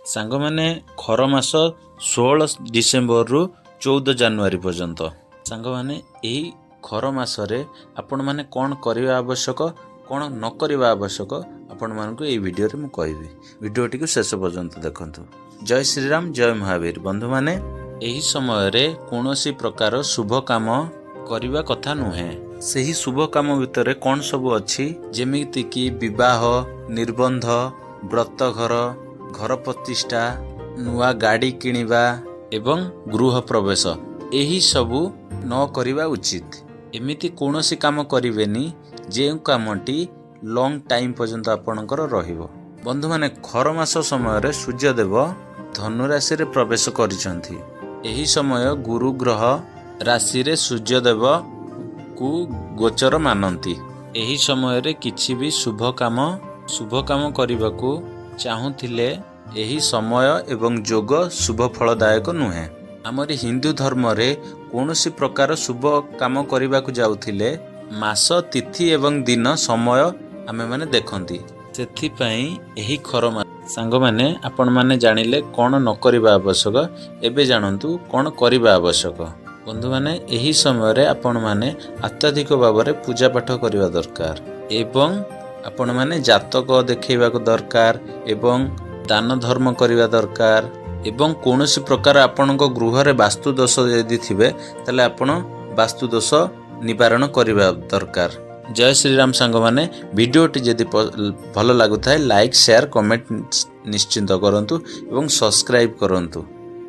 सांग माने खर मास 16 डिसेम्बर रु 14 जनवरी पर्यंत सांग माने एही खर मासरे आपण माने कौन करवा आवश्यक कौन न करवा आवश्यक आपण मानकु एही वीडियो रे मु कहबी। वीडियोटी को शेष पर्यंत देखंतु। जय श्री राम जय महावीर। बंधु माने एही समय रे कोनोसी प्रकार शुभ काम करवा कथा नुहे। सेही शुभ काम भितर कौन सब अछि जेमिति कि विवाह, निर्बंध, व्रतघर, घर प्रतिष्ठा, नुआ गाड़ी किनिबा एवं गृह प्रवेश एही सबु न करिबा उचित। एमिति कोनोसी काम करिवेनी जे कामटी लॉन्ग टाइम पर्यंत आपणकर रहिबो। बंधु माने खर मास समय रे सूर्यदेव धनु राशि रे प्रवेश करिसंथि। एही समय गुरु ग्रह राशि रे सूर्यदेव को गोचर मानती। एही समय रे किछि भी शुभ काम करबाकू चाहूथिले एही समय एवं जोग शुभ फलदायक नुहे। आमर हिंदू धर्म रे कोनोसी प्रकार शुभ काम करबाकू जाउथिले मास तिथि एवं दिन समय आमे माने देखंती। सेथि पई एही खर मास सांग माने आपण माने जानिले कोन न करबा आवश्यक एबे जानंतु कोन करबा आवश्यक। बंधु माने एही समय रे आपण माने अत्यधिक भाव में पूजा पाठ करबा दरकार एवं आपण माने जातक देखैबा को दरकार एवं दान धर्म करबा दरकार एवं कोनोसी प्रकार आपणक गृह रे वास्तु दोष यदि थिबे तले आपण वास्तु दोष निवारण करबा दरकार। जय श्री राम सांग माने वीडियोटी जदि भल लागुथाय लाइक शेयर कमेंट निश्चिंत करंतु एवं सब्सक्राइब करंतु।